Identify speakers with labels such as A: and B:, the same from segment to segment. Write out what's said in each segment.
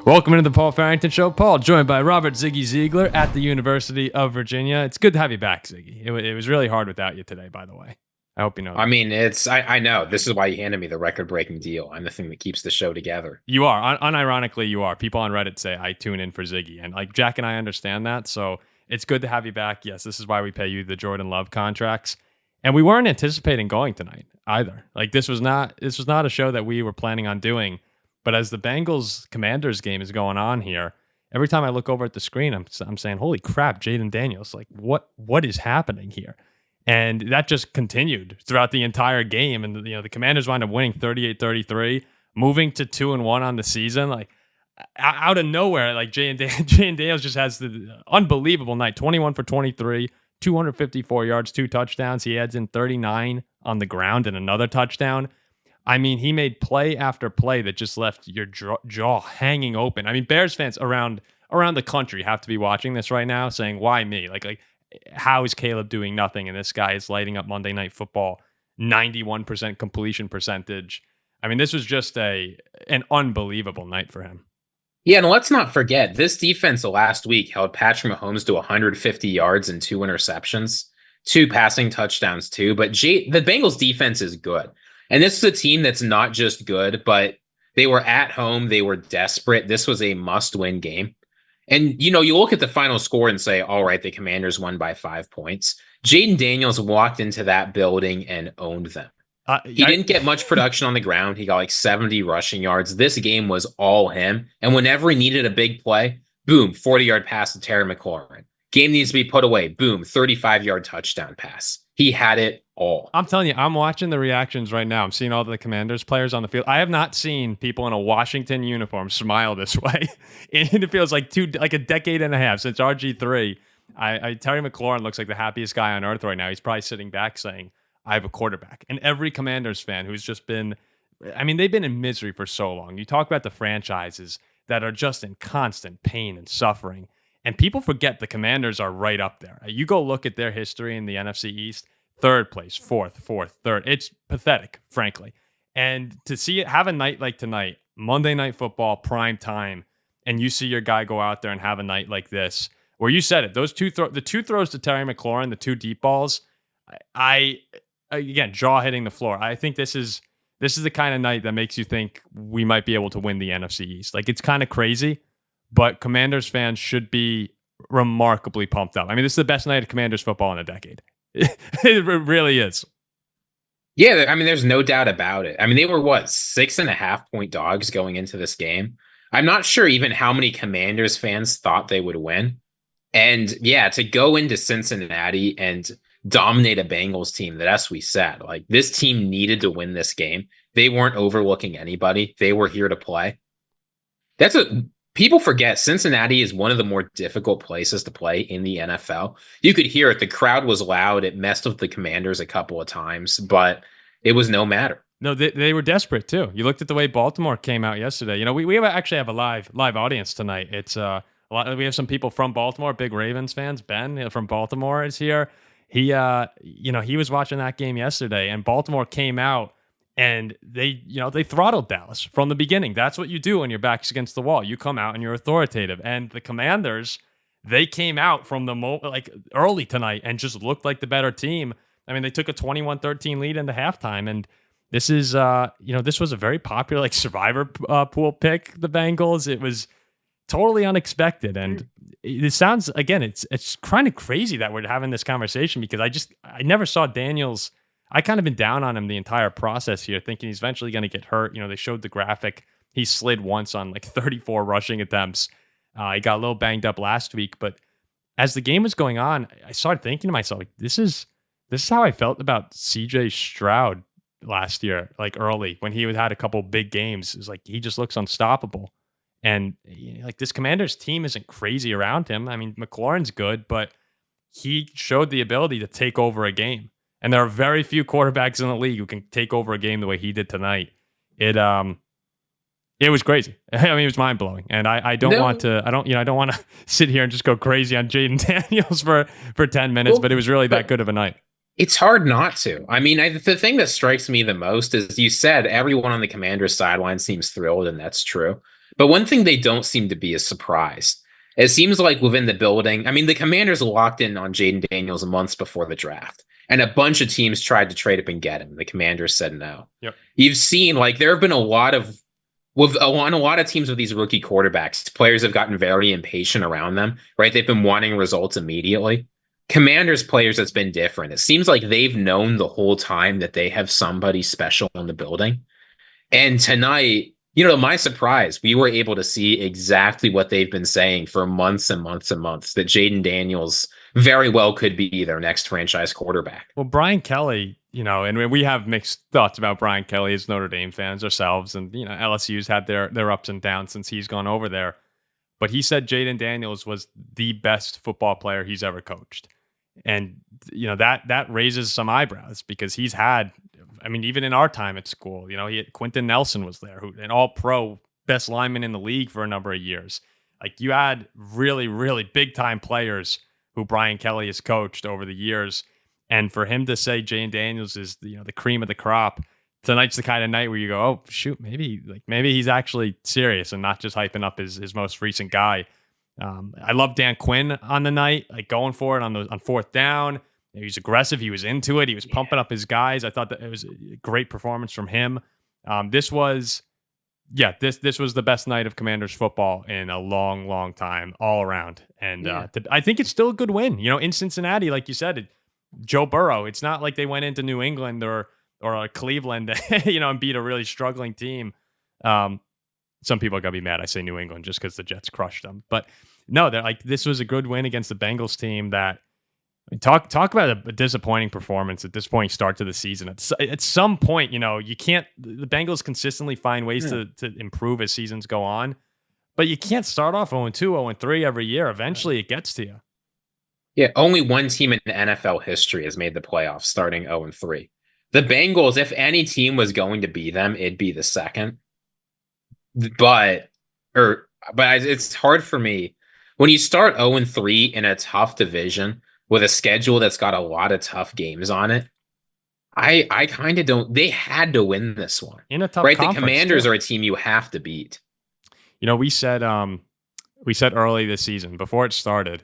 A: Welcome into the Paul Farrington Show. Paul, joined by Robert Ziggy Ziegler at the University of Virginia. It's good to have you back, Ziggy. It was really hard without you today, by the way. I hope you know that.
B: I mean, I know. This is why you handed me the record-breaking deal. I'm the thing that keeps the show together.
A: You are. Unironically, you are. People on Reddit say, I tune in for Ziggy. And like Jack and I understand that. So it's good to have you back. Yes, this is why we pay you the Jordan Love contracts. And we weren't anticipating going tonight either. Like this was not a show that we were planning on doing. But as the Bengals Commanders game is going on here, every time I look over at the screen, I'm saying, holy crap, Jayden Daniels. Like what is happening here? And that just continued throughout the entire game. And the Commanders wound up winning 38-33, moving to 2-1 on the season. Like out of nowhere, like Jayden Daniels just has the unbelievable night. 21 for 23, 254 yards, 2 touchdowns. He adds in 39 on the ground and another touchdown. I mean, he made play after play that just left your jaw hanging open. I mean, Bears fans around the country have to be watching this right now saying, why me? Like how is Caleb doing nothing? And this guy is lighting up Monday Night Football, 91% completion percentage. I mean, this was just an unbelievable night for him.
B: Yeah, and let's not forget, this defense last week held Patrick Mahomes to 150 yards and 2 interceptions, 2 passing touchdowns too. But the Bengals defense is good. And this is a team that's not just good, but they were at home. They were desperate. This was a must-win game. And, you look at the final score and say, all right, the Commanders won by 5 points. Jayden Daniels walked into that building and owned them. He didn't get much production on the ground. He got like 70 rushing yards. This game was all him. And whenever he needed a big play, boom, 40-yard pass to Terry McLaurin. Game needs to be put away. Boom, 35-yard touchdown pass. He had it all.
A: I'm telling you, I'm watching the reactions right now. I'm seeing all the Commanders players on the field. I have not seen people in a Washington uniform smile this way. It feels like a decade and a half since RG3. Terry McLaurin looks like the happiest guy on earth right now. He's probably sitting back saying, I have a quarterback. And every Commanders fan who's just been, I mean, they've been in misery for so long. You talk about the franchises that are just in constant pain and suffering. And people forget the Commanders are right up there. You go look at their history in the NFC East, 3rd place, 4th, 3rd. It's pathetic, frankly. And to see it, have a night like tonight, Monday Night Football, prime time, and you see your guy go out there and have a night like this, where you said it, those the 2 throws to Terry McLaurin, the 2 deep balls, again, jaw hitting the floor. I think this is the kind of night that makes you think we might be able to win the NFC East. Like, it's kind of crazy. But Commanders fans should be remarkably pumped up. I mean, this is the best night of Commanders football in a decade. It really is.
B: Yeah, I mean, there's no doubt about it. I mean, they were, 6.5-point dogs going into this game? I'm not sure even how many Commanders fans thought they would win. And yeah, to go into Cincinnati and dominate a Bengals team that, as we said, like this team needed to win this game. They weren't overlooking anybody. They were here to play. People forget Cincinnati is one of the more difficult places to play in the NFL. You could hear it. The crowd was loud. It messed with the Commanders a couple of times, but it was no matter.
A: No, they were desperate too. You looked at the way Baltimore came out yesterday. We actually have a live audience tonight. It's we have some people from Baltimore, big Ravens fans. Ben from Baltimore is here. He was watching that game yesterday, and Baltimore came out. And they throttled Dallas from the beginning. That's what you do when your back's against the wall. You come out and you're authoritative. And the Commanders, they came out from the early tonight and just looked like the better team. I mean, they took a 21-13 lead into halftime. And this is, this was a very popular survivor pool pick. The Bengals. It was totally unexpected. And it sounds, again, it's kind of crazy that we're having this conversation because I never saw Daniels. I kind of been down on him the entire process here, thinking he's eventually going to get hurt. They showed the graphic. He slid once on 34 rushing attempts. He got a little banged up last week, but as the game was going on, I started thinking to myself, this is how I felt about CJ Stroud last year, early when he had a couple big games. It's like he just looks unstoppable. And this Commanders team isn't crazy around him. I mean, McLaurin's good, but he showed the ability to take over a game. And there are very few quarterbacks in the league who can take over a game the way he did tonight. It was crazy. I mean, it was mind blowing. And I don't want to sit here and just go crazy on Jayden Daniels for 10 minutes, but it was really that good of a night.
B: It's hard not to. I mean, the thing that strikes me the most is you said everyone on the Commanders sideline seems thrilled, and that's true. But one thing they don't seem to be is surprised. It seems like within the building, I mean, the Commanders locked in on Jayden Daniels months before the draft, and a bunch of teams tried to trade up and get him. The Commanders said no.
A: Yep.
B: You've seen like there have been a lot of on a lot of teams with these rookie quarterbacks, players have gotten very impatient around them, right? They've been wanting results immediately. Commanders players, it's been different. It seems like they've known the whole time that they have somebody special in the building. And tonight, to my surprise, we were able to see exactly what they've been saying for months and months and months, that Jayden Daniels very well could be their next franchise quarterback.
A: Well, Brian Kelly, and we have mixed thoughts about Brian Kelly as Notre Dame fans ourselves. And, LSU's had their ups and downs since he's gone over there. But he said Jayden Daniels was the best football player he's ever coached. And, that raises some eyebrows because he's had, even in our time at school, he had Quentin Nelson was there, who an all-pro best lineman in the league for a number of years. Like you had really, really big time players who Brian Kelly has coached over the years. And for him to say Jayden Daniels is the cream of the crop, tonight's the kind of night where you go, oh shoot, maybe he's actually serious and not just hyping up his most recent guy. I love Dan Quinn on the night, like going for it on fourth down. He was aggressive. He was into it. He was pumping up his guys. I thought that it was a great performance from him. This was the best night of Commanders football in a long, long time, all around. And I think it's still a good win. In Cincinnati, like you said, Joe Burrow. It's not like they went into New England or Cleveland, and beat a really struggling team. Some people are gonna be mad I say New England just because the Jets crushed them, but no, they're like, this was a good win against the Bengals team. That talk about a disappointing performance at this point, start to the season. At some point, you can't. The Bengals consistently find ways to improve as seasons go on, but you can't start off 0-2, 0-3 every year. Eventually, it gets to you.
B: Yeah, only one team in NFL history has made the playoffs starting 0-3. The Bengals, if any team was going to be them, it'd be the second. But it's hard for me when you start 0-3 in a tough division with a schedule that's got a lot of tough games on it. I kind of don't. They had to win this one
A: in a tough
B: right.
A: The
B: Commanders are a team you have to beat.
A: We said early this season before it started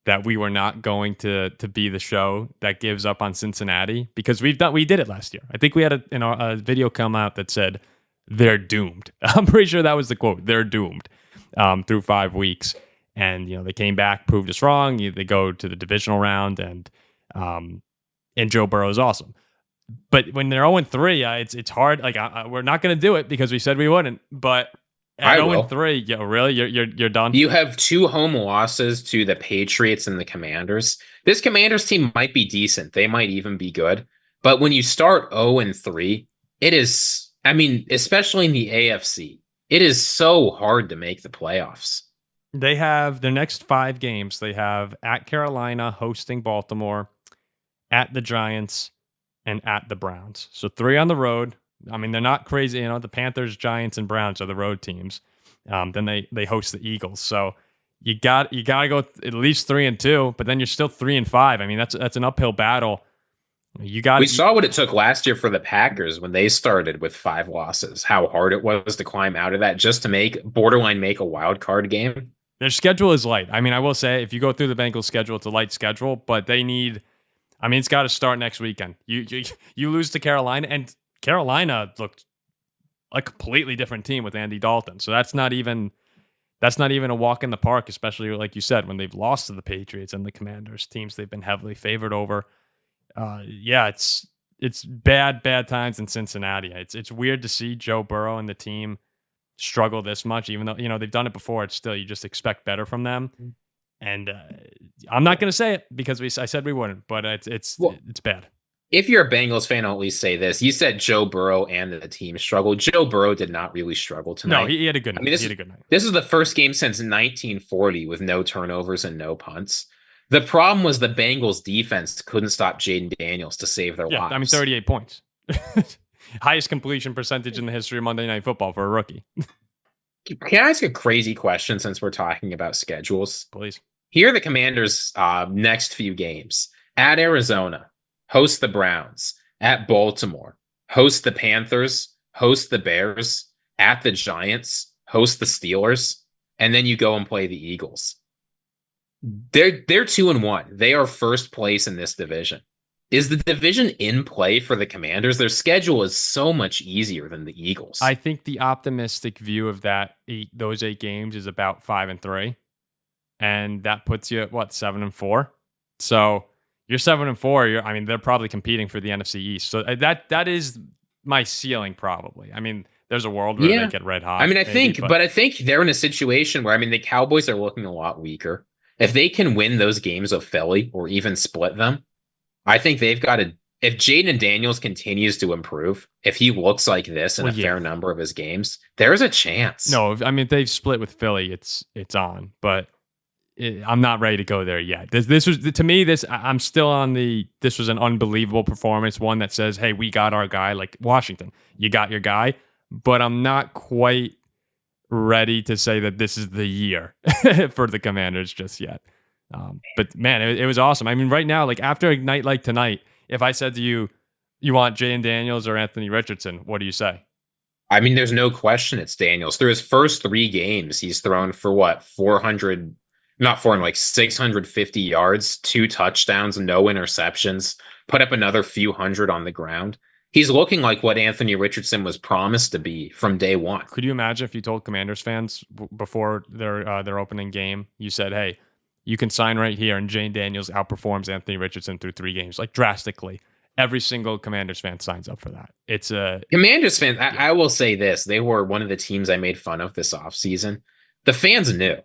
A: that we were not going to be the show that gives up on Cincinnati because we did it last year. I think we had a video come out that said they're doomed. I'm pretty sure that was the quote. They're doomed through 5 weeks. And, they came back, proved us wrong. They go to the divisional round and Joe Burrow is awesome. But when they're 0-3, it's hard. Like we're not going to do it because we said we wouldn't. But at 0-3, yeah, really, you're done.
B: You have 2 home losses to the Patriots and the Commanders. This Commanders team might be decent. They might even be good. But when you start 0-3, it is. Especially in the AFC, it is so hard to make the playoffs.
A: They have their next 5 games. They have at Carolina, hosting Baltimore, at the Giants, and at the Browns. So 3 on the road. They're not crazy. The Panthers, Giants, and Browns are the road teams. Then they host the Eagles. So you got to go at least 3-2, but then you're still 3-5. That's an uphill battle. We
B: saw what it took last year for the Packers when they started with 5 losses, how hard it was to climb out of that just to make a wild card game.
A: Their schedule is light. I will say if you go through the Bengals schedule, it's a light schedule, but they need, it's got to start next weekend. You lose to Carolina, and Carolina looked a completely different team with Andy Dalton. So that's not even a walk in the park, especially like you said, when they've lost to the Patriots and the Commanders, teams they've been heavily favored over. It's bad times in Cincinnati. It's weird to see Joe Burrow and the team struggle this much, even though they've done it before. It's still, you just expect better from them. And I'm not going to say it because I said we wouldn't, but it's bad.
B: If you're a Bengals fan, I'll at least say this: you said Joe Burrow and the team struggled. Joe Burrow did not really struggle tonight.
A: No, he had a good night. He had a good night.
B: This is the first game since 1940 with no turnovers and no punts. The problem was the Bengals defense couldn't stop Jayden Daniels to save their lives.
A: 38 points. Highest completion percentage in the history of Monday Night Football for a rookie.
B: Can I ask a crazy question since we're talking about schedules?
A: Please.
B: Here are the Commanders' next few games. At Arizona, host the Browns, at Baltimore, host the Panthers, host the Bears, at the Giants, host the Steelers, and then you go and play the Eagles. They're 2-1. They are first place in this division. Is the division in play for the Commanders? Their schedule is so much easier than the Eagles.
A: I think the optimistic view of those 8 games is about 5-3, and that puts you at what, 7-4. So you're 7-4. I mean, they're probably competing for the NFC East. So that is my ceiling, probably. I mean, there's a world where they get red hot.
B: I mean, I think they're in a situation where, I mean, the Cowboys are looking a lot weaker. If they can win those games of Philly or even split them, I think they've got to. If Jayden Daniels continues to improve, if he looks like this in a fair number of his games, there's a chance.
A: No, I mean, if they've split with Philly, it's on. But I'm not ready to go there yet. This was, to me, I'm still on this was an unbelievable performance. One that says, hey, we got our guy. Like Washington, you got your guy. But I'm not quite ready to say that this is the year for the Commanders just yet. But man, it was awesome. I mean, right now, like after a night like tonight, if I said to you, you want Jayden Daniels or Anthony Richardson, what do you say?
B: I mean, there's no question it's Daniels. Through his first 3 games, he's thrown for what, 650 yards, 2 touchdowns, no interceptions, put up another few hundred on the ground. He's looking like what Anthony Richardson was promised to be from day one.
A: Could you imagine if you told Commanders fans before their opening game, you said, hey, you can sign right here, and Jayden Daniels outperforms Anthony Richardson through 3 games, like drastically. Every single Commanders fan signs up for that. It's a
B: Commanders fans. I will say this: they were one of the teams I made fun of this offseason. The fans knew.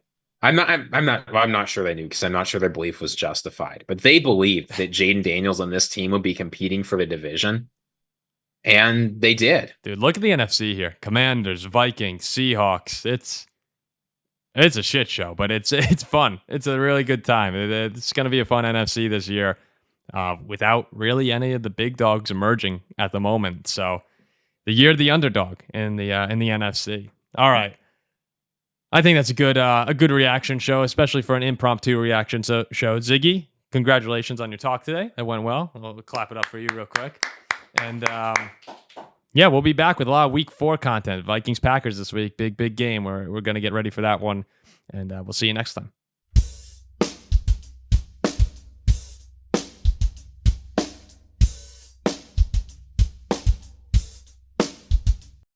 B: I'm not sure they knew, because I'm not sure their belief was justified. But they believed that Jayden Daniels and this team would be competing for the division, and they did.
A: Dude, look at the NFC here: Commanders, Vikings, Seahawks. It's a shit show, but it's fun. It's a really good time. It's going to be a fun NFC this year, without really any of the big dogs emerging at the moment. So, the year of the underdog in the NFC. All right, I think that's a good reaction show, especially for an impromptu reaction show. Ziggy, congratulations on your talk today. That went well. We'll clap it up for you real quick. And yeah, we'll be back with a lot of Week 4 content. Vikings Packers this week, big game. We're going to get ready for that one, and we'll see you next time.